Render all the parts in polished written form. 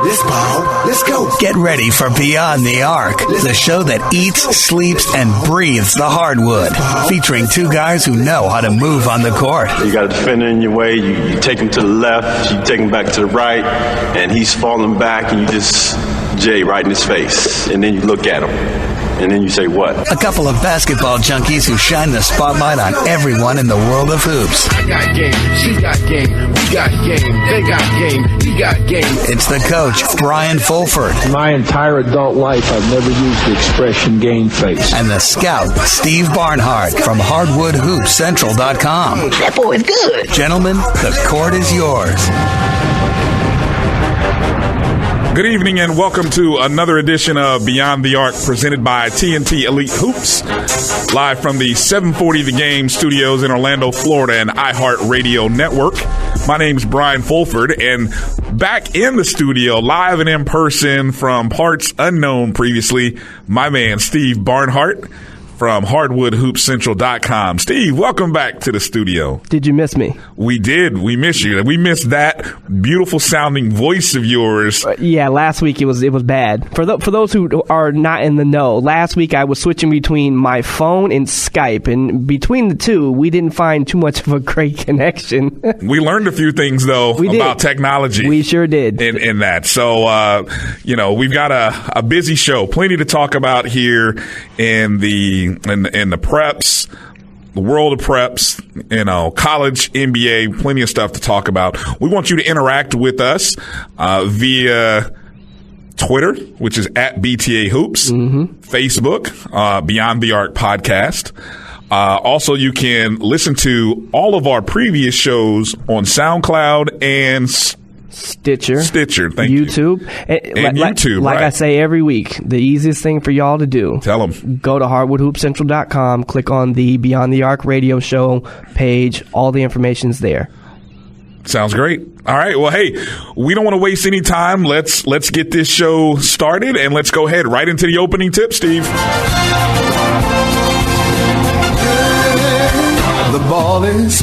This ball, let's go. Get ready for Beyond the Arc, the show that eats, sleeps, and breathes the hardwood. Featuring two guys who know how to move on the court. You got a defender in your way, you take him to the left, you take him back to the right, and he's falling back, and you just Jay right in his face. And then you look at him. And then you say what? A couple of basketball junkies who shine the spotlight on everyone in the world of hoops. I got game, she got game, we got game, they got game, he got game. It's the coach, Bryan Fulford. My entire adult life, I've never used the expression game face. And the scout, Steve Barnhart from HardwoodHoopsCentral.com. That boy is good. Gentlemen, the court is yours. Good evening and welcome to another edition of Beyond the Arc presented by TNT Elite Hoops, live from the 740 The Game studios in Orlando, Florida and iHeart Radio Network. My name's Bryan Fulford, and back in the studio, live and in person from parts unknown previously, my man Steve Barnhart from HardwoodHoopsCentral.com. Steve, welcome back to the studio. Did you miss me? We did. We miss you. We missed that beautiful sounding voice of yours. Yeah, last week it was bad. For those who are not in the know, last week I was switching between my phone and Skype, and between the two, we didn't find too much of a great connection. We learned a few things, though, about technology. We sure did. In that. So, we've got a busy show. Plenty to talk about here in the preps, the world of preps, college, NBA, plenty of stuff to talk about. We want you to interact with us via Twitter, which is at BTA Hoops, Facebook, Beyond the Arc Podcast. Also, you can listen to all of our previous shows on SoundCloud and Stitcher, thank YouTube. you. And YouTube, like right. I say every week, the easiest thing for y'all to do. Tell them. Go to HardwoodHoopsCentral.com, click on the Beyond the Arc radio show page. All the information's there. Sounds great. All right. Well, hey, we don't want to waste any time. Let's get this show started, and let's go ahead right into the opening tip, Steve. The ball is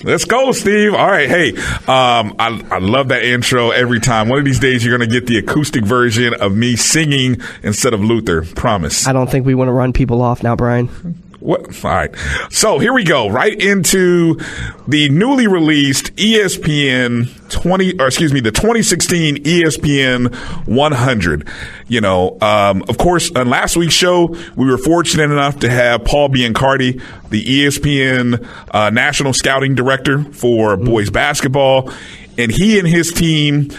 Let's go, Steve. All right. Hey, I love that intro every time. One of these days, you're going to get the acoustic version of me singing instead of Luther. Promise. I don't think we want to run people off now, Bryan. What? All right. So here we go. Right into the newly released the 2016 ESPN 100. Of course, on last week's show, we were fortunate enough to have Paul Biancardi, the ESPN National Scouting Director for boys basketball, and he and his team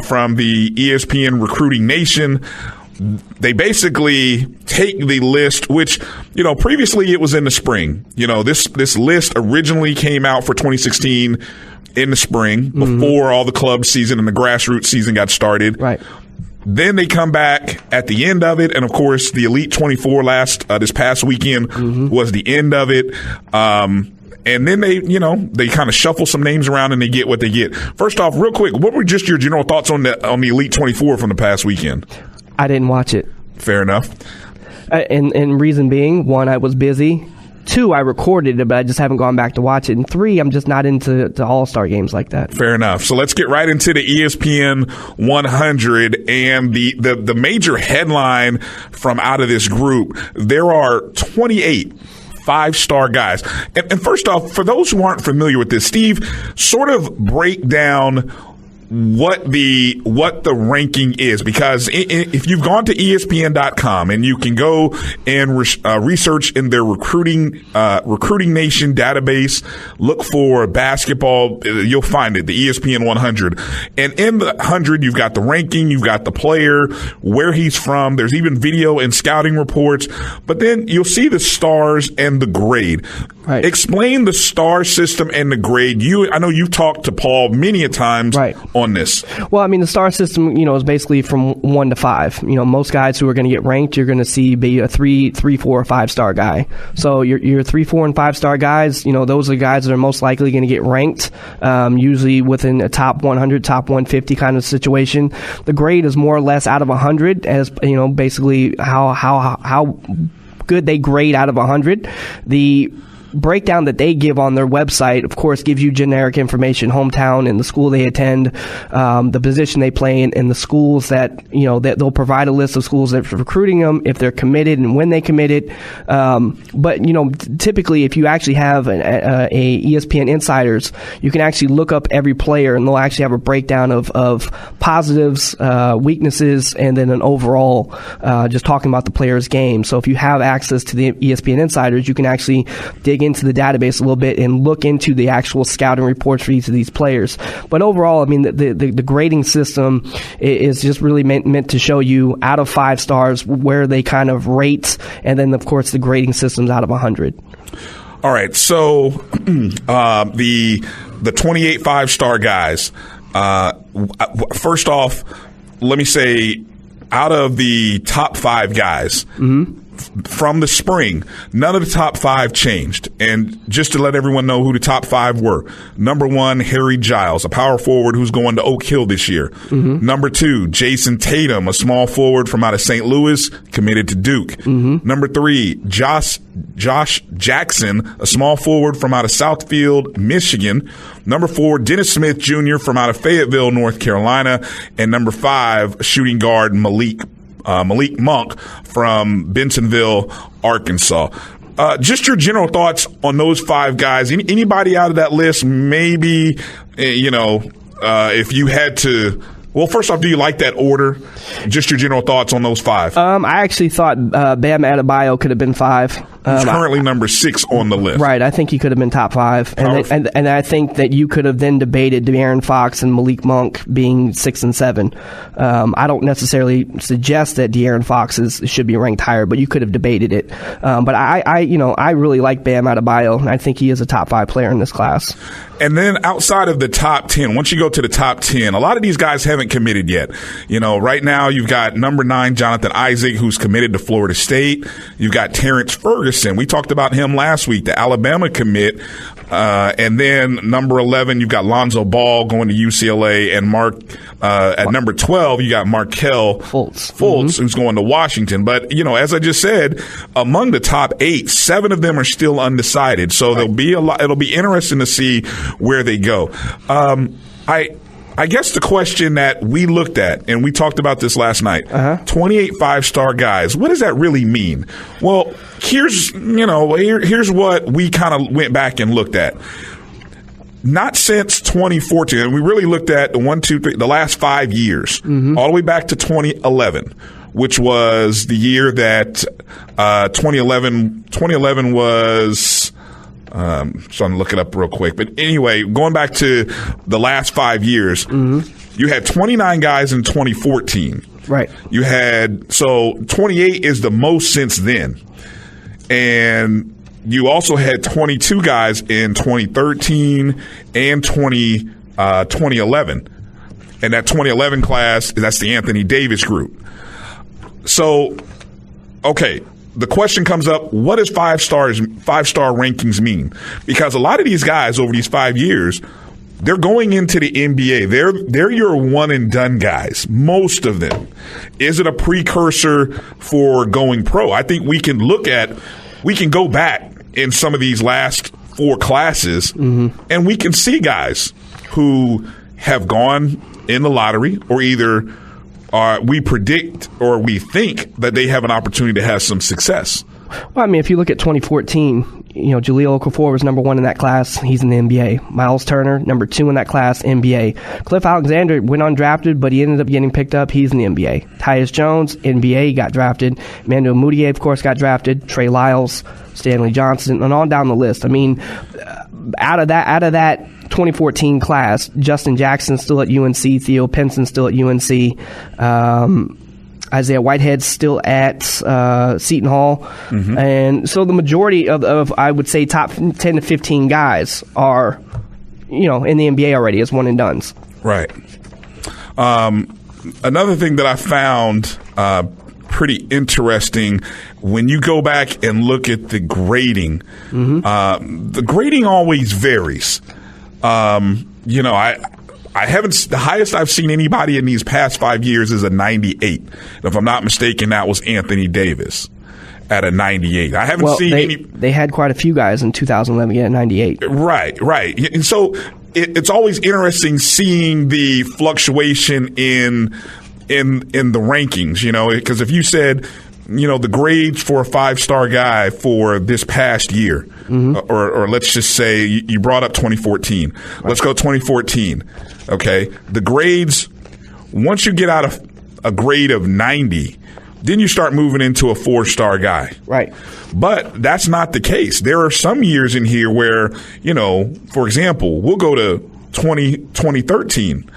from the ESPN Recruiting Nation, they basically take the list, which, previously it was in the spring. This list originally came out for 2016 in the spring before all the club season and the grassroots season got started. Right. Then they come back at the end of it, and of course the Elite 24 this past weekend was the end of it. And then they kind of shuffle some names around and they get what they get. First off, real quick, what were just your general thoughts on the Elite 24 from the past weekend? I didn't watch it. Fair enough. And reason being, one, I was busy. Two, I recorded it, but I just haven't gone back to watch it. And three, I'm just not into all-star games like that. Fair enough. So let's get right into the ESPN 100 and the major headline from out of this group. There are 28 five-star guys. And first off, for those who aren't familiar with this, Steve, sort of break down what the ranking is, because if you've gone to ESPN.com and you can go and research in their recruiting nation database, look for basketball, you'll find it, the ESPN 100. And in the 100, you've got the ranking, you've got the player, where he's from. There's even video and scouting reports. But then you'll see the stars and the grade. Right. Explain the star system and the grade. I know you've talked to Paul many a times on this. Well, I mean, the star system, is basically from 1 to 5. Most guys who are going to get ranked, you're going to see be a 3, 4, or 5-star guy. So your 3, 4, and 5-star guys, those are the guys that are most likely going to get ranked, usually within a top 100, top 150 kind of situation. The grade is more or less out of 100, as basically how good they grade out of 100. The breakdown that they give on their website, of course, gives you generic information, hometown and the school they attend, the position they play in, and the schools that they'll provide a list of schools that are recruiting them, if they're committed and when they committed. But typically, if you actually have a ESPN Insiders, you can actually look up every player, and they'll actually have a breakdown of positives, weaknesses, and then an overall, just talking about the player's game. So if you have access to the ESPN Insiders, you can actually dig into the database a little bit and look into the actual scouting reports for each of these players. But overall, I mean, the grading system is just really meant to show you out of 5 stars where they kind of rate, and then, of course, the grading system's out of 100. All right, so the 28 5-star guys, first off, let me say, out of the top 5 guys, from the spring, none of the top 5 changed. And just to let everyone know who the top 5 were: number 1, Harry Giles, a power forward who's going to Oak Hill this year. Number 2, Jason Tatum, a small forward from out of St. Louis, committed to Duke. Number 3, Josh Jackson, a small forward from out of Southfield, Michigan. Number 4, Dennis Smith Jr. from out of Fayetteville, North Carolina. And number 5, shooting guard Malik Monk from Bentonville, Arkansas. Just your general thoughts on those 5 guys. Anybody out of that list, maybe, if you had to. Well, first off, do you like that order? Just your general thoughts on those 5. I actually thought Bam Adebayo could have been 5. He's currently number 6 on the list. Right. I think he could have been top 5. And I think that you could have then debated De'Aaron Fox and Malik Monk being 6 and 7. I don't necessarily suggest that De'Aaron Fox should be ranked higher, but you could have debated it. But I really like Bam Adebayo, and I think he is a top 5 player in this class. And then outside of the top 10, once you go to the top 10, a lot of these guys haven't committed yet. Right now you've got number 9, Jonathan Isaac, who's committed to Florida State. You've got Terrence Ferguson. We talked about him last week, the Alabama commit. And then number 11, you've got Lonzo Ball going to UCLA, and at number 12, you got Markelle Fultz, who's going to Washington. But, as I just said, among the top 8, 7 of them are still undecided. So it'll be interesting to see where they go. I guess the question that we looked at, and we talked about this last night, 28 5-star guys, what does that really mean? Well, here's what we kind of went back and looked at. Not since 2014, and we really looked at the last 5 years, all the way back to 2011, which was the year that 2011 was. Trying to look it up real quick. But anyway, going back to the last 5 years, you had 29 guys in 2014. Right. You had, so 28 is the most since then. And you also had 22 guys in 2013 and 2011. And that 2011 class, that's the Anthony Davis group. So, okay. The question comes up, what does 5-star rankings mean? Because a lot of these guys over these 5 years, they're going into the NBA. They're your one-and-done guys, most of them. Is it a precursor for going pro? I think we can go back in some of these last 4 classes, and we can see guys who have gone in the lottery, or either we predict or we think that they have an opportunity to have some success. Well, I mean, if you look at 2014, Jahlil Okafor was number 1 in that class. He's in the NBA. Miles Turner, number 2 in that class, NBA. Cliff Alexander went undrafted, but he ended up getting picked up. He's in the NBA. Tyus Jones, NBA, got drafted. Emmanuel Mudiay, of course, got drafted. Trey Lyles, Stanley Johnson, and on down the list. I mean, out of that 2014 class, Justin Jackson still at UNC, Theo Pinson still at UNC, Isaiah Whitehead still at Seton Hall, and so the majority of I would say top 10 to 15 guys are, in the NBA already as one and dones. Right. Another thing that I found pretty interesting when you go back and look at the grading. The grading always varies. I haven't. The highest I've seen anybody in these past 5 years is a 98. And if I'm not mistaken, that was Anthony Davis. at a 98. I haven't seen any. They had quite a few guys in 2011 get a 98. Right. And so it's always interesting seeing the fluctuation in the rankings, because if you said, the grades for a 5-star guy for this past year, or let's just say you brought up 2014. Right. Let's go 2014. Okay. The grades, once you get out of a grade of 90, then you start moving into a 4-star guy. Right. But that's not the case. There are some years in here where, for example, we'll go to 2013.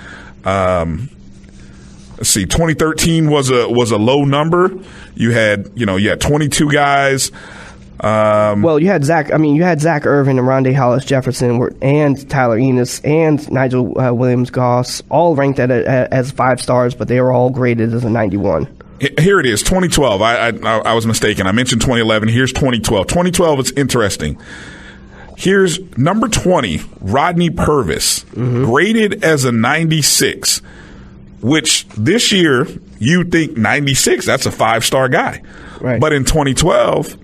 Let's see, 2013 was a low number. You had 22 guys. You had Zach Irvin and Rondé Hollis Jefferson and Tyler Enos and Nigel Williams-Goss all ranked as 5 stars, but they were all graded as a 91. Here it is, 2012. I was mistaken. I mentioned 2011. Here's 2012. 2012 is interesting. Here's number 20, Rodney Purvis, graded as a 96, which this year you think 96, that's a 5-star guy. Right. But in 2012,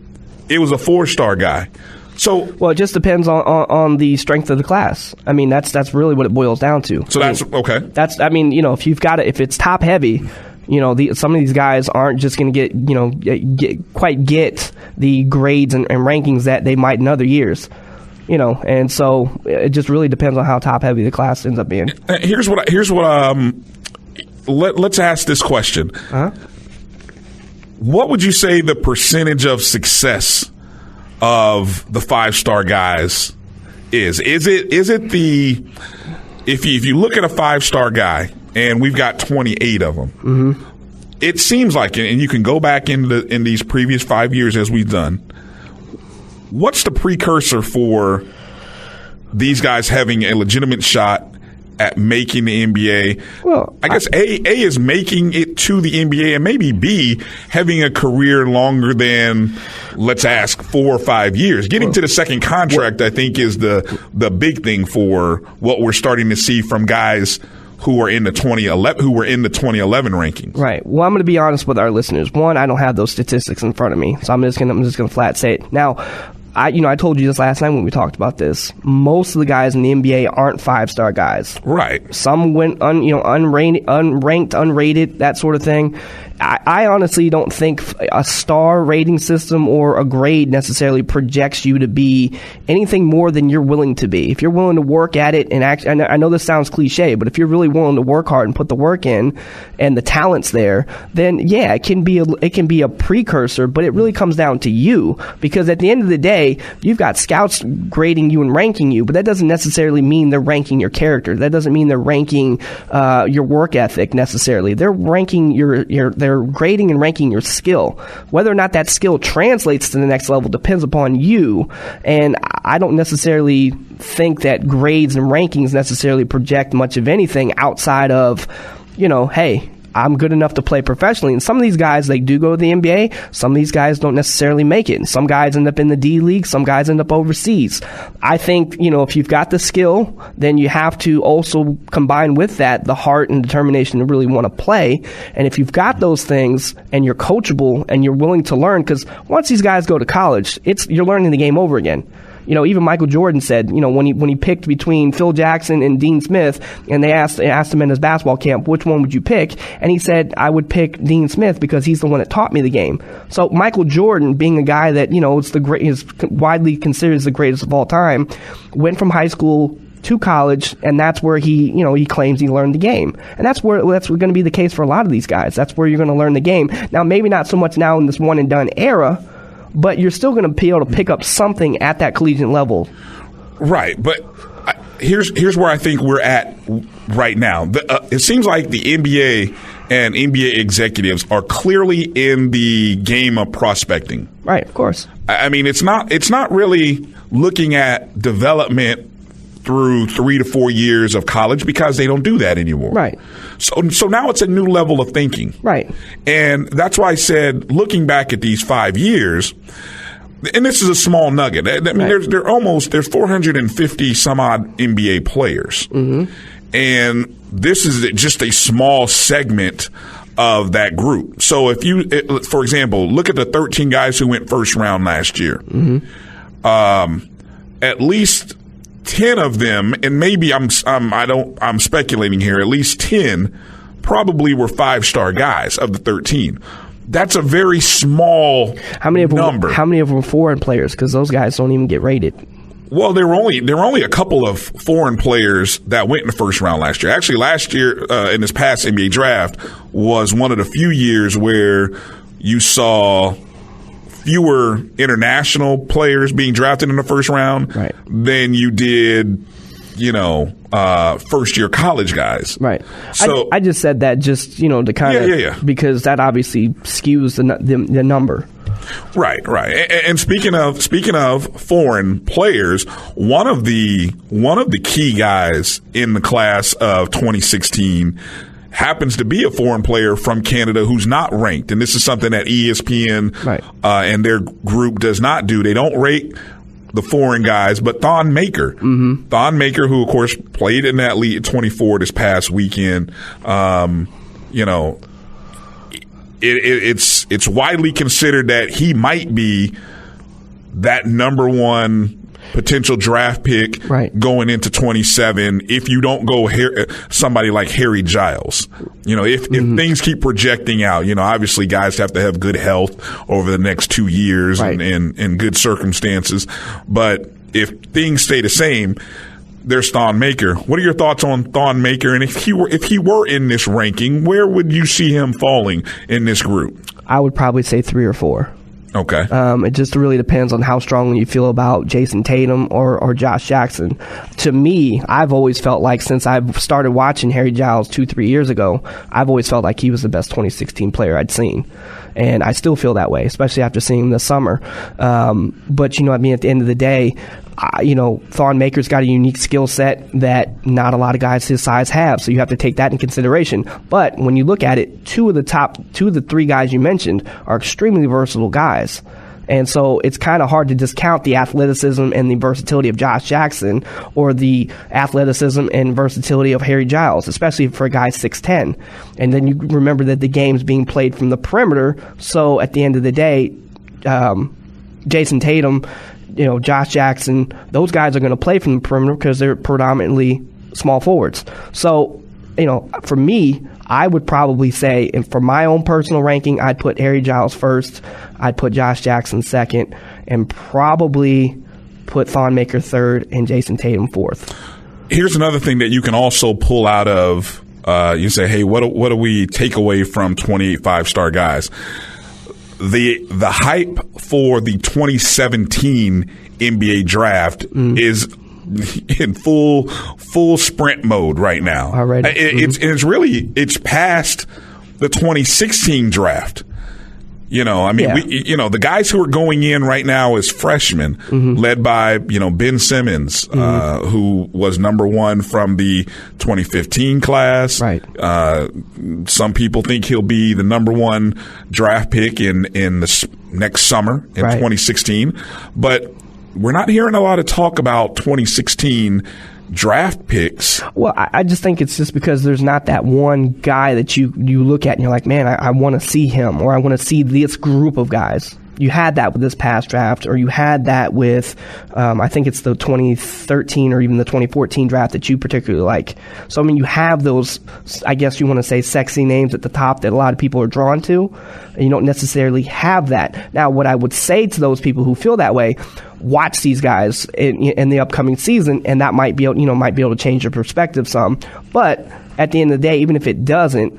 it was a 4-star guy. So, well, it just depends on the strength of the class. I mean, that's really what it boils down to. So that's okay. If you've got it, if it's top heavy, some of these guys aren't just going to get the grades and rankings that they might in other years. And so it just really depends on how top heavy the class ends up being. Let's ask this question. What would you say the percentage of success of the 5-star guys is? Is it the if you look at a 5-star guy and we've got 28 of them, it seems like, and you can go back in these previous 5 years as we've done. What's the precursor for these guys having a legitimate shot at making the NBA? Well, I guess A is making it to the NBA, and maybe B, having a career longer than, let's ask, 4 or 5 years. Getting to the second contract, I think, is the big thing for what we're starting to see from guys who were in the 2011 rankings. Right. Well, I'm going to be honest with our listeners. One, I don't have those statistics in front of me, so I'm just going to flat say it. Now, I told you this last night when we talked about this. Most of the guys in the NBA aren't 5-star guys. Right. Some went unranked, unrated, that sort of thing. I honestly don't think a star rating system or a grade necessarily projects you to be anything more than you're willing to be. If you're willing to work at it and I know this sounds cliche, but if you're really willing to work hard and put the work in and the talent's there, then yeah, it can be a precursor, but it really comes down to you, because at the end of the day, you've got scouts grading you and ranking you, but that doesn't necessarily mean they're ranking your character. That doesn't mean they're ranking your work ethic necessarily. They're ranking they're grading and ranking your skill. Whether or not that skill translates to the next level depends upon you. And I don't necessarily think that grades and rankings necessarily project much of anything outside of, hey, I'm good enough to play professionally. And some of these guys, they do go to the NBA. Some of these guys don't necessarily make it. And some guys end up in the D League. Some guys end up overseas. I think, if you've got the skill, then you have to also combine with that the heart and determination to really want to play. And if you've got those things and you're coachable and you're willing to learn, because once these guys go to college, you're learning the game over again. Even Michael Jordan said, when he picked between Phil Jackson and Dean Smith, and they asked him in his basketball camp, which one would you pick? And he said, I would pick Dean Smith because he's the one that taught me the game. So Michael Jordan, being a guy that, is widely considered as the greatest of all time, went from high school to college, and that's where he claims he learned the game. And that's going to be the case for a lot of these guys. That's where you're going to learn the game. Now, maybe not so much now in this one and done era, but you're still going to be able to pick up something at that collegiate level. Right, but here's where I think we're at right now. It seems like the NBA and NBA executives are clearly in the game of prospecting. Right, of course. I mean, it's not really looking at development through 3 to 4 years of college, because they don't do that anymore. Right. So now it's a new level of thinking. Right. And that's why I said, looking back at these 5 years, and this is a small nugget. I mean, right. there's 450 some odd NBA players. Mm-hmm. And this is just a small segment of that group. So if you, for example, look at the 13 guys who went first round last year. At least 10 of them, and maybe I'm speculating here, at least 10 probably were 5-star guys of the 13. That's a very small number. How many of them were foreign players? Because those guys don't even get rated. Well, there were only a couple of foreign players that went in the first round last year. Actually, last year in this past NBA draft was one of the few years where you saw fewer international players being drafted in the first round than you did, first-year college guys. Right. So I just said that just, to kind of because that obviously skews the number. Right. And speaking of foreign players, one of the key guys in the class of 2016 happens to be a foreign player from Canada who's not ranked, and this is something that ESPN and their group does not do. They don't rate the foreign guys, but Thon Maker. Thon Maker, who of course played in that Elite 24 this past weekend. It's widely considered that he might be that number one potential draft pick going into 27 if you don't go somebody like Harry Giles. If things keep projecting out, obviously guys have to have good health over the next 2 years and good circumstances. But if things stay the same, there's Thon Maker. What are your thoughts on Thon Maker? And if he were in this ranking, where would you see him falling in this group? I would probably say 3 or 4. Okay. It just really depends on how strongly you feel about Jason Tatum or Josh Jackson. To me, I've always felt like since I've started watching Harry Giles 2-3 years ago, I've always felt like he was the best 2016 player I'd seen. And I still feel that way, especially after seeing him this summer. But, at the end of the day, Thon Maker's got a unique skill set that not a lot of guys his size have, so you have to take that in consideration. But when you look at it, two of the 3 guys you mentioned are extremely versatile guys. And so it's kind of hard to discount the athleticism and the versatility of Josh Jackson or the athleticism and versatility of Harry Giles, especially for a guy 6'10". And then you remember that the game's being played from the perimeter, so at the end of the day, Jason Tatum, Josh Jackson, those guys are going to play from the perimeter because they're predominantly small forwards. So, for me, I would probably say, and for my own personal ranking, I'd put Harry Giles first, I'd put Josh Jackson second, and probably put Thon Maker third and Jason Tatum fourth. Here's another thing that you can also pull out of, you say, hey, what do we take away from 28 5-star guys? The hype for the 2017 NBA draft is in full sprint mode right now. Already. It's past the 2016 draft. The guys who are going in right now as freshmen, led by, Ben Simmons, who was number 1 from the 2015 class. Right. Some people think he'll be the number 1 draft pick in the next summer in 2016. But we're not hearing a lot of talk about 2016 draft picks. Well, I just think it's just because there's not that one guy that you look at and you're like, man, I want to see him, or I want to see this group of guys. You had that with this past draft, or you had that with, I think it's the 2013 or even the 2014 draft that you particularly like. So, you have those, I guess you want to say, sexy names at the top that a lot of people are drawn to, and you don't necessarily have that. Now, what I would say to those people who feel that way, watch these guys in the upcoming season, and that might be able to change your perspective some. But at the end of the day, even if it doesn't,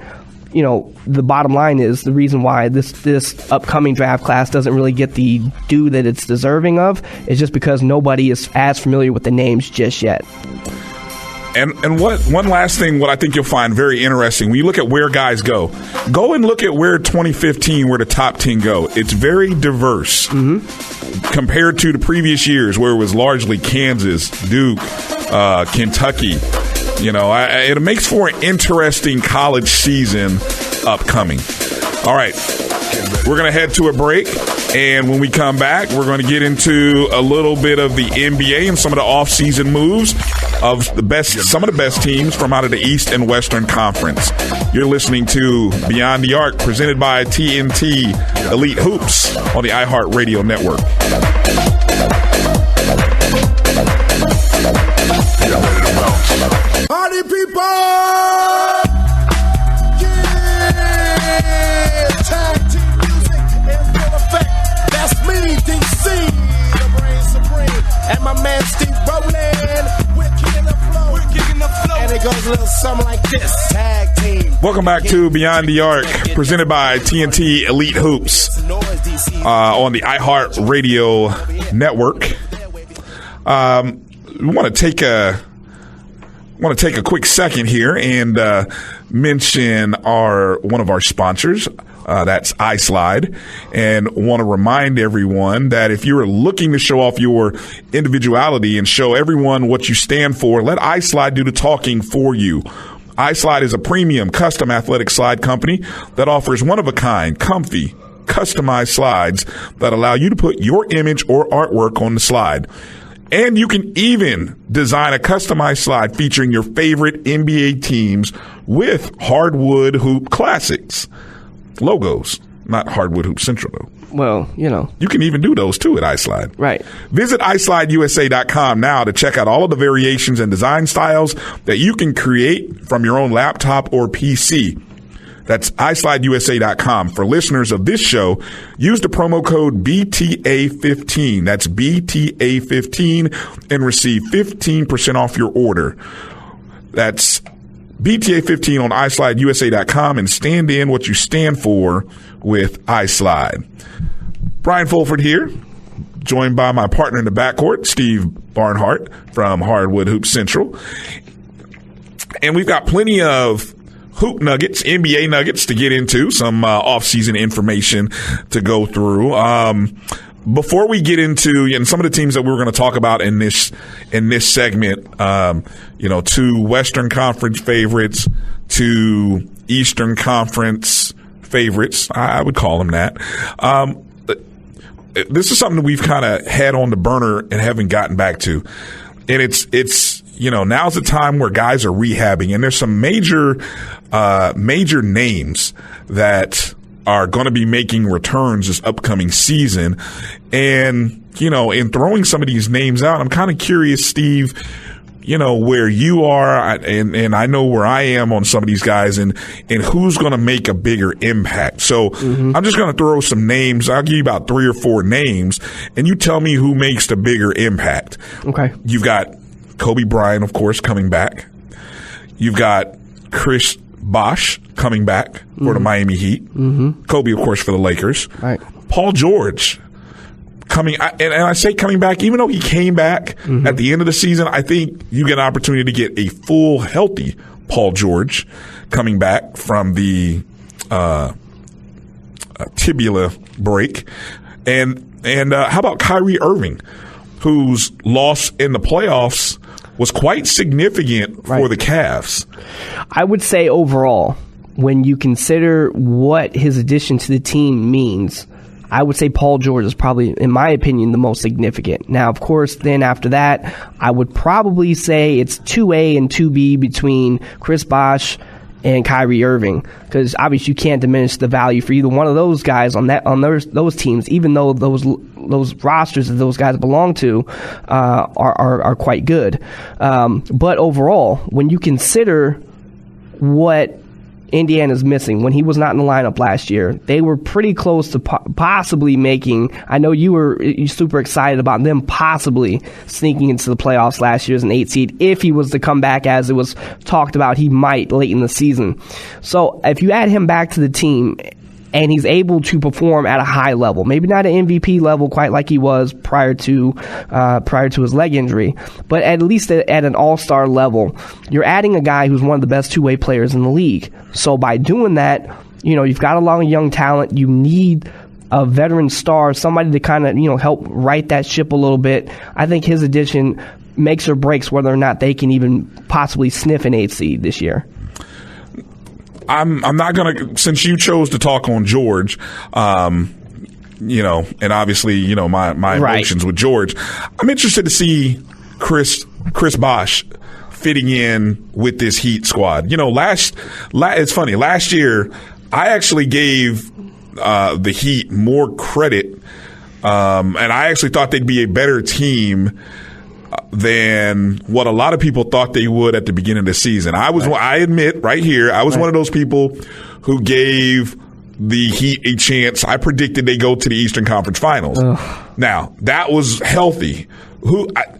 the bottom line is the reason why this upcoming draft class doesn't really get the due that it's deserving of is just because nobody is as familiar with the names just yet. And one last thing, what I think you'll find very interesting, when you look at where guys go and look at where 2015, where the top 10 go. It's very diverse compared to the previous years where it was largely Kansas, Duke, Kentucky. It makes for an interesting college season upcoming. All right, we're going to head to a break, and when we come back, we're going to get into a little bit of the NBA and some of the offseason moves. of some of the best teams from out of the East and Western Conference. You're listening to Beyond the Arc, presented by TNT Elite Hoops on the iHeart Radio Network. Party people! Yeah! Tag team music in full effect. That's me, DC, the brain supreme. And my man Steve Rowland. We're kicking the flow. And it goes a little something like this. Tag team. Welcome back to Beyond the Arc, presented by TNT Elite Hoops on the iHeart Radio Network. We want to take a quick second here and mention one of our sponsors. That's iSlide, and want to remind everyone that if you're looking to show off your individuality and show everyone what you stand for, let iSlide do the talking for you. iSlide is a premium custom athletic slide company that offers one-of-a-kind, comfy, customized slides that allow you to put your image or artwork on the slide. And you can even design a customized slide featuring your favorite NBA teams with hardwood hoop classics logos. Not hardwood hoop central, though. Well, You can even do those, too, at iSlide. Right. Visit iSlideUSA.com now to check out all of the variations and design styles that you can create from your own laptop or PC. That's iSlideUSA.com. For listeners of this show, use the promo code BTA15. That's BTA15 and receive 15% off your order. That's BTA15 on iSlideUSA.com and stand in what you stand for with iSlide. Brian Fulford here, joined by my partner in the backcourt, Steve Barnhart from Hardwood Hoop Central. And we've got plenty of hoop nuggets, NBA nuggets to get into, some offseason information to go through. Before we get into some of the teams that we were going to talk about in this segment, two Western Conference favorites, two Eastern Conference favorites, I would call them that. This is something that we've kind of had on the burner and haven't gotten back to, and it's now's the time where guys are rehabbing, and there's some major names that are going to be making returns this upcoming season. And, in throwing some of these names out, I'm kind of curious, Steve, where you are, and I know where I am on some of these guys, and who's going to make a bigger impact. So I'm just going to throw some names. I'll give you about 3 or 4 names, and you tell me who makes the bigger impact. Okay. You've got Kobe Bryant, of course, coming back. You've got Chris Bosh coming back for the Miami Heat. Kobe, of course, for the Lakers. Right. Paul George coming, and I say coming back, even though he came back at the end of the season, I think you get an opportunity to get a full, healthy Paul George coming back from the tibia break. And how about Kyrie Irving, whose loss in the playoffs was quite significant for the Cavs? I would say overall, when you consider what his addition to the team means, I would say Paul George is probably, in my opinion, the most significant. Now, of course, then after that, I would probably say it's 2A and 2B between Chris Bosh and Kyrie Irving, because obviously you can't diminish the value for either one of those guys on those teams, even though those rosters that those guys belong to are quite good. But overall, when you consider what Indiana's missing, when he was not in the lineup last year, they were pretty close to possibly making. I know you were super excited about them possibly sneaking into the playoffs last year as an 8 seed if he was to come back, as it was talked about he might late in the season. So if you add him back to the team and he's able to perform at a high level, maybe not an MVP level quite like he was prior to his leg injury, but at least at an all-star level, you're adding a guy who's one of the best two-way players in the league. So by doing that, you've got a lot of young talent. You need a veteran star, somebody to kind of help right that ship a little bit. I think his addition makes or breaks whether or not they can even possibly sniff an 8 seed this year. I'm not gonna, since you chose to talk on George, and obviously my emotions with George. I'm interested to see Chris Bosh fitting in with this Heat squad. You know, it's funny. Last year, I actually gave the Heat more credit, and I actually thought they'd be a better team than what a lot of people thought they would at the beginning of the season. I admit right here, I was one of those people who gave the Heat a chance. I predicted they go to the Eastern Conference Finals. Now, that was healthy.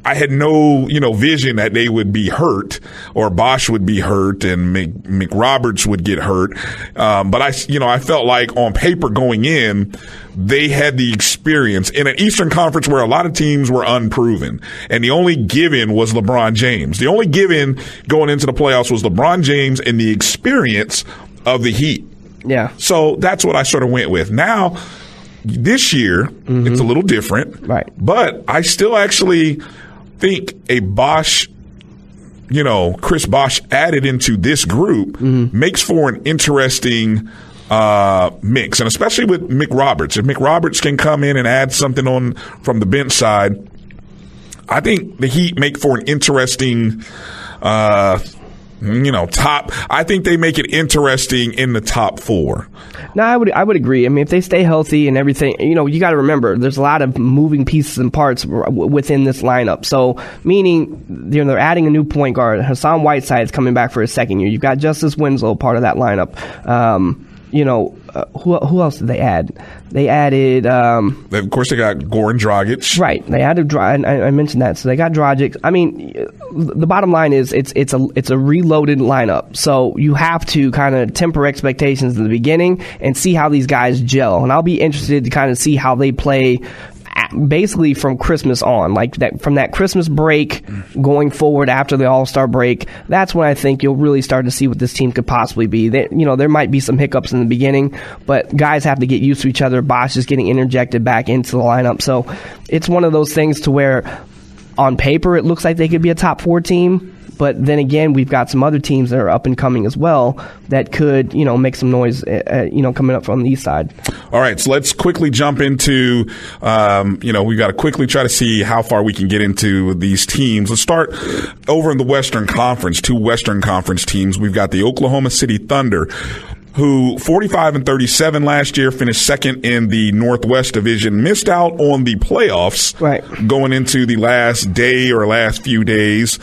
I had no, vision that they would be hurt or Bosch would be hurt and McRoberts would get hurt. But I felt like on paper going in, they had the experience in an Eastern Conference where a lot of teams were unproven. And the only given was LeBron James. The only given going into the playoffs was LeBron James and the experience of the Heat. Yeah. So that's what I sort of went with. Now, this year, it's a little different. Right. But I still actually think a Bosch, Chris Bosch added into this group makes for an interesting mix. And especially with McRoberts. If McRoberts can come in and add something from the bench side, I think the Heat make for an interesting top. I think they make it interesting in the top four. No, I would agree. I mean, if they stay healthy and everything, you got to remember there's a lot of moving pieces and parts within this lineup. So, meaning they're adding a new point guard. Hassan Whiteside's coming back for his second year. You've got Justice Winslow, part of that lineup. Who else did they add? They added. Of course, they got Goran Dragic. Right. They added. I mentioned that. So they got Dragic. I mean, the bottom line is it's a reloaded lineup. So you have to kind of temper expectations in the beginning and see how these guys gel. And I'll be interested to kind of see how they play. Basically from Christmas on, like that from that Christmas break going forward after the All-Star break, that's when I think you'll really start to see what this team could possibly be. There might be some hiccups in the beginning, but guys have to get used to each other. Bosch is getting interjected back into the lineup. So it's one of those things to where on paper it looks like they could be a top 4 team. But then again, we've got some other teams that are up and coming as well that could, make some noise, coming up from the east side. All right, so let's quickly jump into, we've got to quickly try to see how far we can get into these teams. Let's start over in the Western Conference, 2 Western Conference teams. We've got the Oklahoma City Thunder, who 45-37 last year, finished second in the Northwest Division, missed out on the playoffs going into the last day or last few days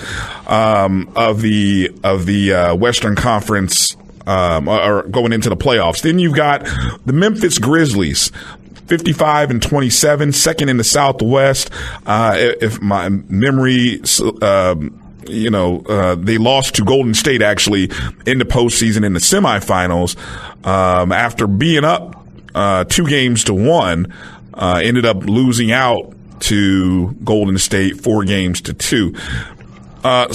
of the Western Conference, or going into the playoffs. Then you've got the Memphis Grizzlies, 55-27, second in the Southwest. If my memory they lost to Golden State actually in the postseason in the semifinals, after being up 2-1, ended up losing out to Golden State 4-2.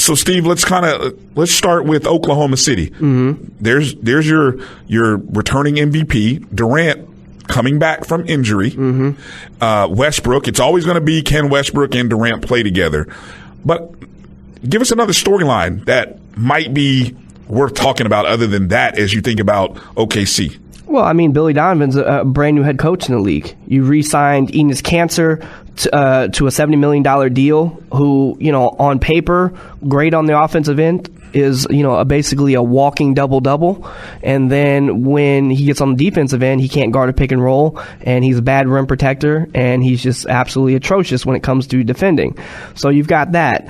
So Steve, let's start with Oklahoma City. There's your returning MVP, Durant, coming back from injury. Westbrook, it's always going to be, can Westbrook and Durant play together? But give us another storyline that might be worth talking about other than that as you think about OKC. Well, I mean, Billy Donovan's a brand new head coach in the league. You re-signed Enes Kanter to a $70 million deal, who, on paper, great on the offensive end, is, basically a walking double-double. And then when he gets on the defensive end, he can't guard a pick and roll, and he's a bad rim protector, and he's just absolutely atrocious when it comes to defending. So you've got that.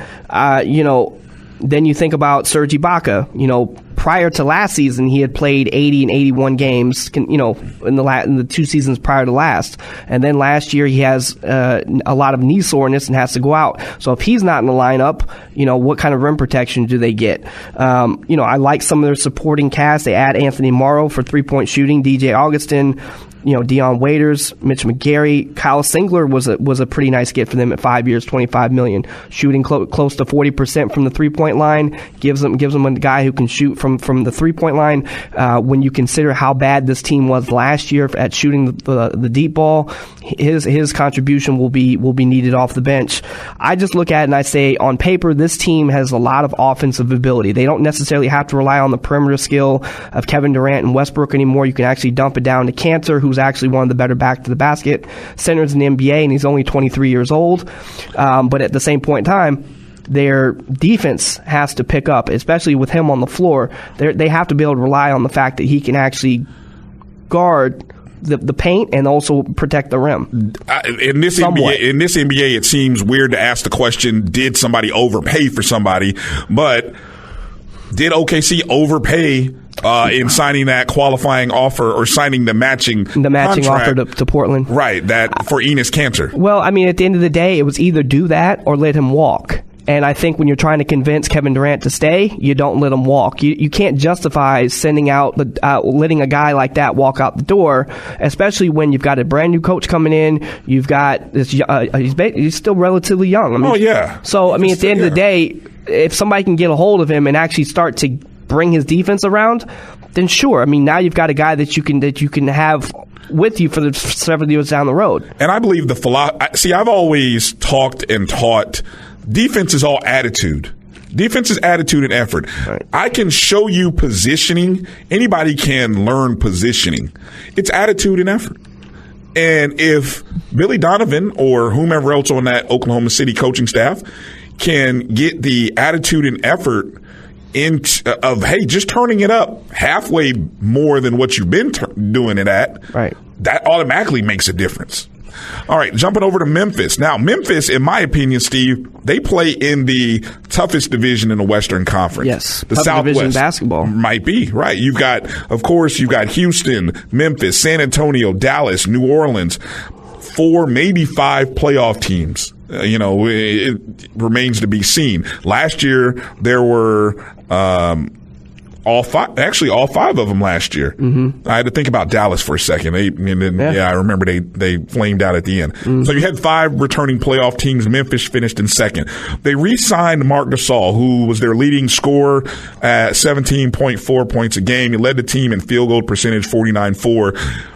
Then you think about Serge Ibaka. Prior to last season, he had played 80 and 81 games, in the 2 seasons prior to last. And then last year, he has a lot of knee soreness and has to go out. So if he's not in the lineup, what kind of rim protection do they get? I like some of their supporting cast. They add Anthony Morrow for 3-point shooting, DJ Augustin, Dion Waiters, Mitch McGary, Kyle Singler was a pretty nice get for them at 5 years, $25 million, shooting close to 40% from the 3-point line. Gives them a guy who can shoot from the 3-point line. When you consider how bad this team was last year at shooting the deep ball, his contribution will be needed off the bench. I just look at it and I say, on paper, this team has a lot of offensive ability. They don't necessarily have to rely on the perimeter skill of Kevin Durant and Westbrook anymore. You can actually dump it down to Kanter, who's actually one of the better back to the basket centers in the NBA, and he's only 23 years old. But at the same point in time, their defense has to pick up, especially with him on the floor. They have to be able to rely on the fact that he can actually guard the paint and also protect the rim. In this NBA, it seems weird to ask the question, did somebody overpay for somebody? But did OKC overpay in signing that qualifying offer or signing the matching offer to Portland? Right, that for Enes Kanter. Well, I mean, at the end of the day, it was either do that or let him walk. And I think when you're trying to convince Kevin Durant to stay, you don't let him walk. You can't justify sending out letting a guy like that walk out the door, especially when you've got a brand new coach coming in. You've got this. He's still relatively young. I mean, So I mean, at the end of the day, if somebody can get a hold of him and actually start to bring his defense around, then sure. I mean, now you've got a guy that you can have with you for the several years down the road. And I believe I've always talked and taught. Defense is all attitude. Defense is attitude and effort. Right. I can show you positioning. Anybody can learn positioning. It's attitude and effort. And if Billy Donovan or whomever else on that Oklahoma City coaching staff can get the attitude and effort of, hey, just turning it up halfway more than what you've been doing it at, right, that automatically makes a difference. All right, jumping over to Memphis. Now, Memphis, in my opinion, Steve, they play in the toughest division in the Western Conference. Yes, the tough Southwest division basketball. Might be, right. You've got Houston, Memphis, San Antonio, Dallas, New Orleans, 4, maybe 5 playoff teams. It remains to be seen. Last year, there were all 5 of them last year. Mm-hmm. I had to think about Dallas for a second. I remember they flamed out at the end. Mm-hmm. So you had 5 returning playoff teams. Memphis finished in second. They re-signed Marc Gasol, who was their leading scorer at 17.4 points a game. He led the team in field goal percentage, 49.4.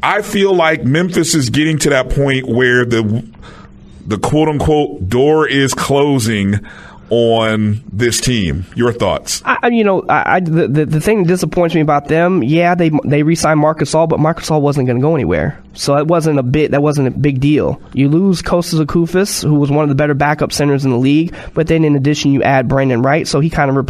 I feel like Memphis is getting to that point where the quote-unquote door is closing on this team. Your thoughts? The thing that disappoints me about them, they re-signed Marc Gasol, but Marc Gasol wasn't going to go anywhere. So that wasn't a big deal. You lose Kostas Akoufis, who was one of the better backup centers in the league, but then in addition you add Brandon Wright, so he kind of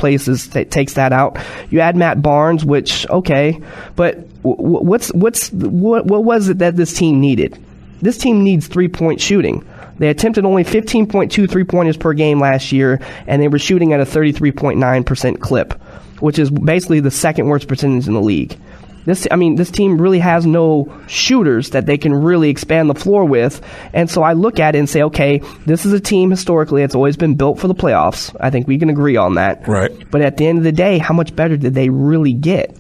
takes that out. You add Matt Barnes, which okay, but what was it that this team needed? This team needs 3-point shooting. They attempted only 15.2 3-pointers per game last year, and they were shooting at a 33.9% clip, which is basically the second worst percentage in the league. This team really has no shooters that they can really expand the floor with, and so I look at it and say, okay, this is a team historically that's always been built for the playoffs. I think we can agree on that. Right. But at the end of the day, how much better did they really get?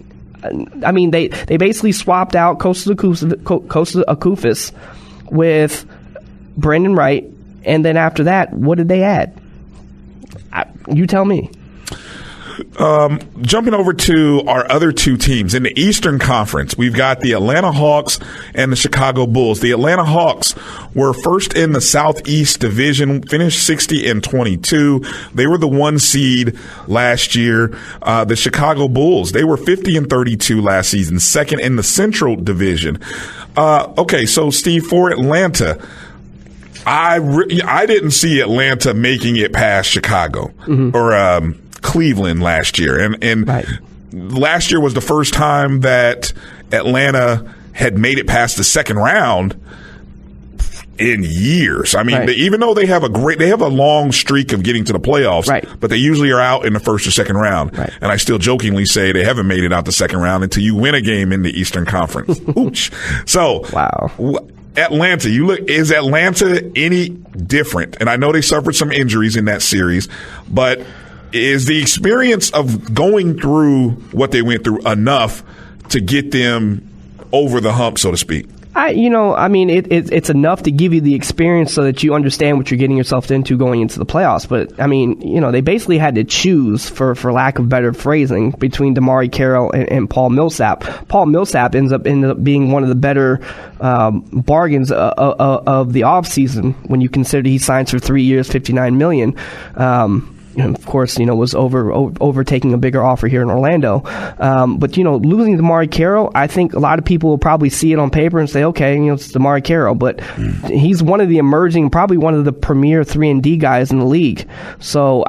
I mean, they basically swapped out Kostas Akoufis with Brandon Wright, and then after that, what did they add? You tell me. Jumping over to our other 2 teams in the Eastern Conference, we've got the Atlanta Hawks and the Chicago Bulls. The Atlanta Hawks were first in the Southeast Division, finished 60-22. They were the 1 seed last year. The Chicago Bulls, they were 50-32 last season, second in the Central Division. Okay, so Steve, for Atlanta, I didn't see Atlanta making it past Chicago or Cleveland last year. And right. Last year was the first time that Atlanta had made it past the second round in years. I mean, right. Even though they have a long streak of getting to the playoffs, right. but they usually are out in the first or second round. Right. And I still jokingly say they haven't made it out the second round until you win a game in the Eastern Conference. Ooch. So, wow. Atlanta, is Atlanta any different? And I know they suffered some injuries in that series, but is the experience of going through what they went through enough to get them over the hump, so to speak? It's enough to give you the experience so that you understand what you're getting yourself into going into the playoffs. But, they basically had to choose, for lack of better phrasing, between DeMarre Carroll and Paul Millsap. Paul Millsap ends up being one of the better bargains of the offseason when you consider he signs for 3 years, $59 million. of course, was overtaking a bigger offer here in Orlando. But losing DeMarre Carroll, I think a lot of people will probably see it on paper and say, okay, it's DeMarre Carroll, but he's one of the emerging, probably one of the premier 3-and-D guys in the league. So,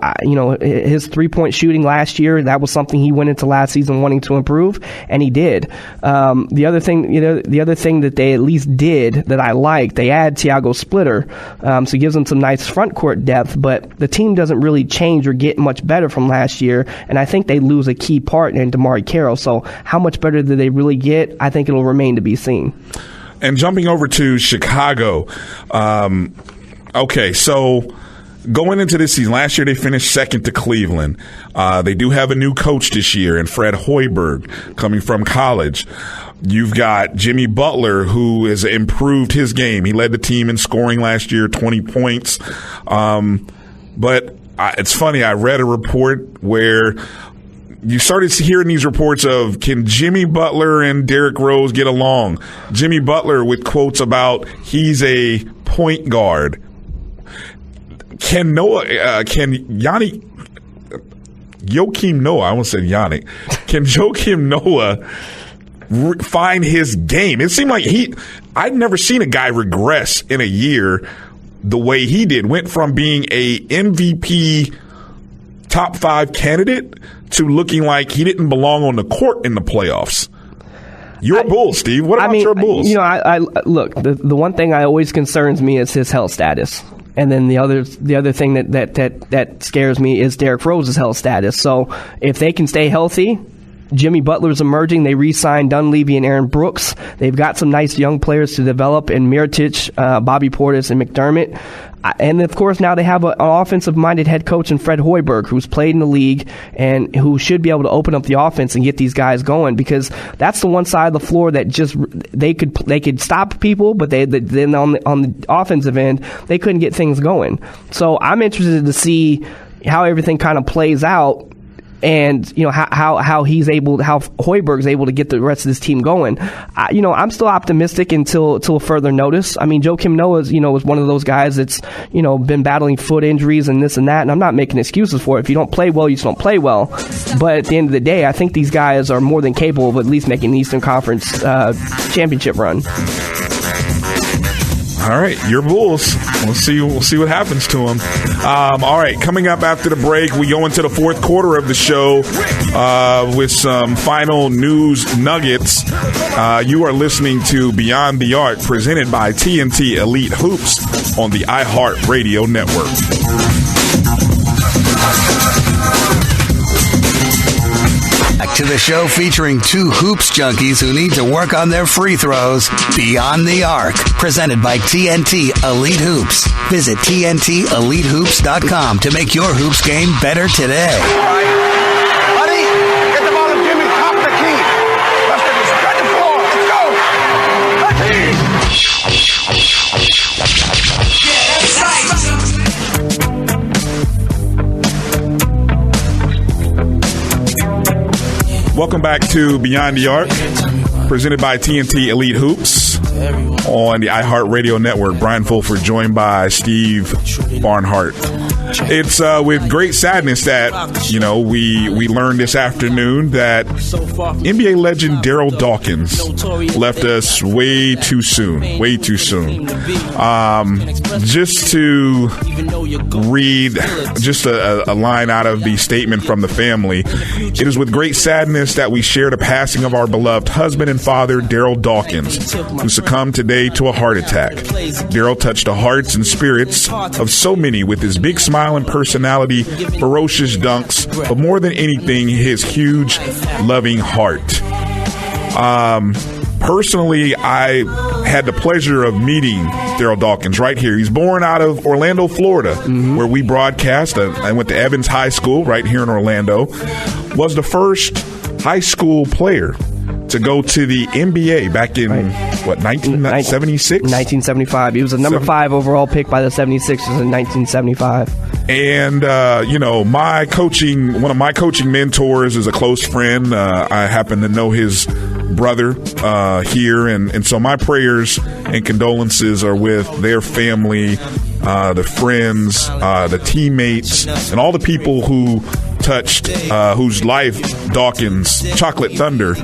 his 3-point shooting last year, that was something he went into last season wanting to improve, and he did. The other thing that they at least did that I liked, they add Thiago Splitter, so it gives them some nice front court depth, but the team doesn't really change or get much better from last year, and I think they lose a key part in DeMarre Carroll. So how much better do they really get? I think it'll remain to be seen. And jumping over to Chicago, okay, so going into this season, last year they finished second to Cleveland. They do have a new coach this year, and Fred Hoiberg coming from college. You've got Jimmy Butler, who has improved his game. He led the team in scoring last year, 20 points. But it's funny, I read a report where you started hearing these reports of, can Jimmy Butler and Derrick Rose get along? Jimmy Butler with quotes about he's a point guard. Can Joakim Noah, I almost said Yannick, can Joakim Noah find his game? It seemed like I'd never seen a guy regress in a year the way he did. Went from being a MVP top 5 candidate to looking like he didn't belong on the court in the playoffs. Your Bulls, Steve. What about your Bulls? I look, the one thing I always concerns me is his health status. And then the other thing that scares me is Derrick Rose's health status. So if they can stay healthy, Jimmy Butler's emerging. They re-signed Dunleavy and Aaron Brooks. They've got some nice young players to develop in Mirotic, Bobby Portis, and McDermott. And, of course, now they have an offensive-minded head coach in Fred Hoiberg, who's played in the league and who should be able to open up the offense and get these guys going, because that's the one side of the floor that just they could stop people, but then on the offensive end, they couldn't get things going. So I'm interested to see how everything kind of plays out. And how Hoiberg's able to get the rest of this team going. I'm still optimistic until further notice. I mean, Joakim Noah is one of those guys that's been battling foot injuries and this and that, and I'm not making excuses for it. If you don't play well, you just don't play well. But at the end of the day, I think these guys are more than capable of at least making the Eastern Conference championship run. All right, your Bulls. We'll see what happens to them. All right, coming up after the break, we go into the fourth quarter of the show with some final news nuggets. You are listening to Beyond the Arc, presented by TNT Elite Hoops on the iHeart Radio Network. Back to the show featuring 2 hoops junkies who need to work on their free throws. Beyond the Arc, presented by TNT Elite Hoops. Visit TNTEliteHoops.com to make your hoops game better today. Buddy, get the ball to Jimmy. Top the key. Let's get this. Spread the floor. Let's go. Welcome back to Beyond the Arc, presented by TNT Elite Hoops on the iHeart Radio Network. Brian Fulford joined by Steve Barnhart. It's with great sadness that, we learned this afternoon that NBA legend Darryl Dawkins left us way too soon. Just to read just a line out of the statement from the family. It is with great sadness that we share the passing of our beloved husband and father, Darryl Dawkins, who succumbed today to a heart attack. Darryl touched the hearts and spirits of so many with his big smile and personality, ferocious dunks, but more than anything, his huge, loving heart. Personally, I had the pleasure of meeting Darryl Dawkins right here. He's born out of Orlando, Florida, where we broadcast. I went to Evans High School right here in Orlando. Was the first high school player to go to the NBA back in, 1976? 1975. He was a number 5 overall pick by the 76ers in 1975. And, one of my coaching mentors is a close friend. I happen to know his brother here. And so my prayers and condolences are with their family the friends, the teammates, and all the people who touched, whose life Dawkins, Chocolate Thunder,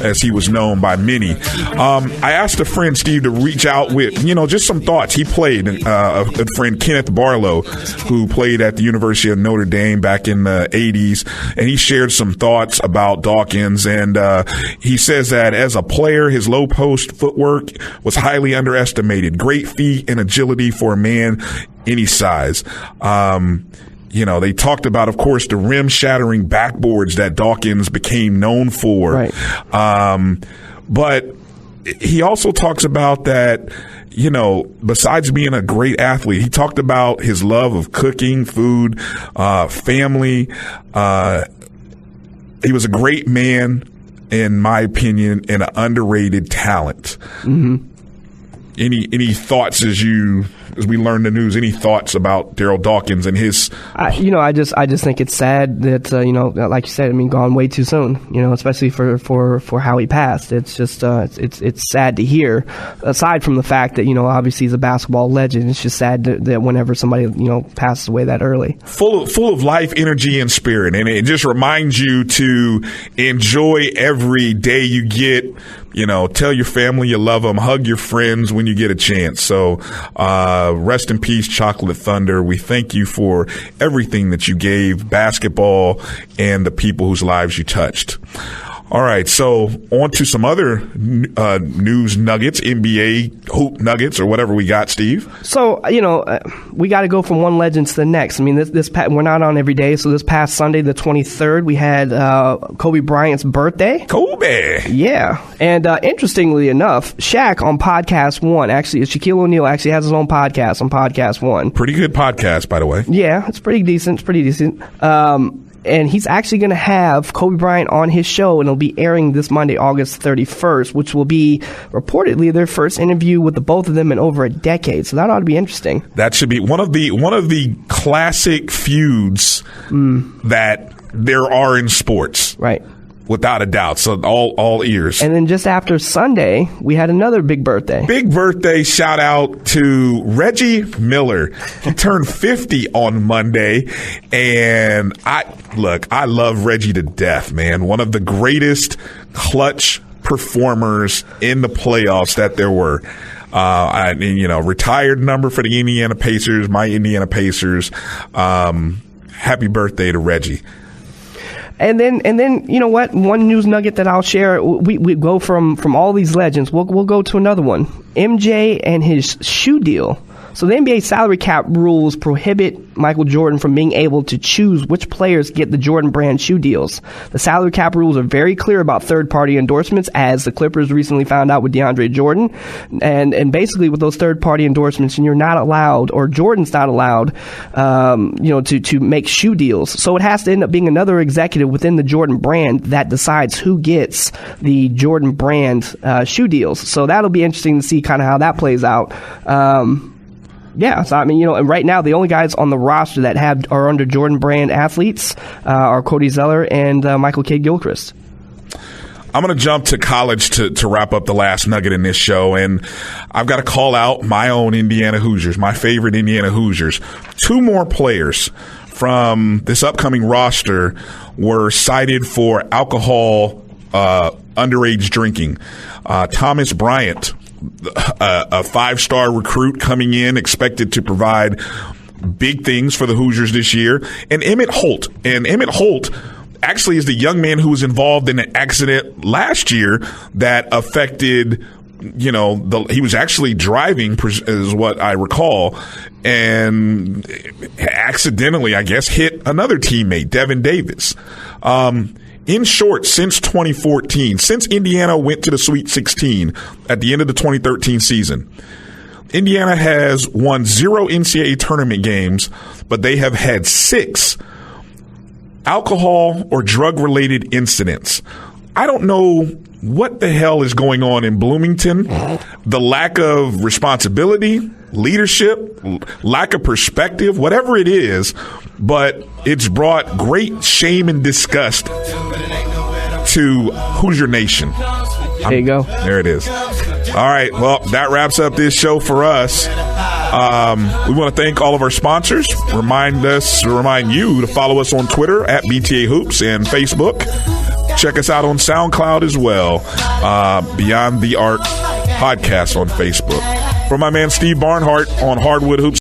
as he was known by many. I asked a friend, Steve, to reach out with, just some thoughts. He played, a friend, Kenneth Barlow, who played at the University of Notre Dame back in the 80s, and he shared some thoughts about Dawkins, and he says that as a player, his low post footwork was highly underestimated. Great feet and agility for a man any size. They talked about, of course, the rim-shattering backboards that Dawkins became known for. Right. But he also talks about that, besides being a great athlete, he talked about his love of cooking, food, family. He was a great man, in my opinion, and an underrated talent. Mm-hmm. Any thoughts as we learn the news? Any thoughts about Darryl Dawkins and his? I just think it's sad that like you said, gone way too soon. Especially for how he passed. It's just it's sad to hear. Aside from the fact that obviously he's a basketball legend, it's just sad that whenever somebody passes away that early. Full of life, energy, and spirit, and it just reminds you to enjoy every day you get. Tell your family you love them, hug your friends when you get a chance. So, rest in peace, Chocolate Thunder. We thank you for everything that you gave basketball and the people whose lives you touched. All right, so on to some other news nuggets, NBA hoop nuggets, or whatever we got, Steve. So, we got to go from one legend to the next. This we're not on every day, so this past Sunday, the 23rd, we had Kobe Bryant's birthday. Kobe! Yeah, and interestingly enough, Shaq on Podcast One, Shaquille O'Neal actually has his own podcast on Podcast One. Pretty good podcast, by the way. Yeah, it's pretty decent. And he's actually going to have Kobe Bryant on his show, and it'll be airing this Monday, August 31st, which will be reportedly their first interview with the both of them in over a decade. So that ought to be interesting. That should be one of the classic feuds that there are in sports. Right. Without a doubt. So all ears. And then just after Sunday, we had another big birthday. Big birthday shout out to Reggie Miller. He turned 50 on Monday. And I love Reggie to death, man. One of the greatest clutch performers in the playoffs that there were. Retired number for the Indiana Pacers, my Indiana Pacers. Happy birthday to Reggie. And then you know what? One news nugget that I'll share. We go from all these legends. We'll go to another one. MJ and his shoe deal. So the NBA salary cap rules prohibit Michael Jordan from being able to choose which players get the Jordan brand shoe deals. The salary cap rules are very clear about third-party endorsements, as the Clippers recently found out with DeAndre Jordan. And basically with those third-party endorsements, you're not allowed, or Jordan's not allowed, to make shoe deals. So it has to end up being another executive within the Jordan brand that decides who gets the Jordan brand shoe deals. So that'll be interesting to see kind of how that plays out. Yeah, so and right now the only guys on the roster that are under Jordan brand athletes are Cody Zeller and Michael Kidd-Gilchrist. I'm going to jump to college to wrap up the last nugget in this show, and I've got to call out my own Indiana Hoosiers, my favorite Indiana Hoosiers. Two more players from this upcoming roster were cited for alcohol underage drinking. Thomas Bryant, a five-star recruit coming in, expected to provide big things for the Hoosiers this year, and Emmett Holt. And Emmett Holt actually is the young man who was involved in an accident last year that affected, he was actually driving, is what I recall, and accidentally, I guess, hit another teammate, Devin Davis. In short, since 2014, since Indiana went to the Sweet 16 at the end of the 2013 season, Indiana has won 0 NCAA tournament games, but they have had 6 alcohol or drug-related incidents. I don't know what the hell is going on in Bloomington. The lack of responsibility, leadership, lack of perspective, whatever it is, but it's brought great shame and disgust to Hoosier Nation. There you go. There it is. All right, well, that wraps up this show for us. We want to thank all of our sponsors. Remind you to follow us on Twitter at BTA Hoops and Facebook. Check us out on SoundCloud as well. Beyond the Arc podcast on Facebook. For my man Steve Barnhart on Hardwood Hoops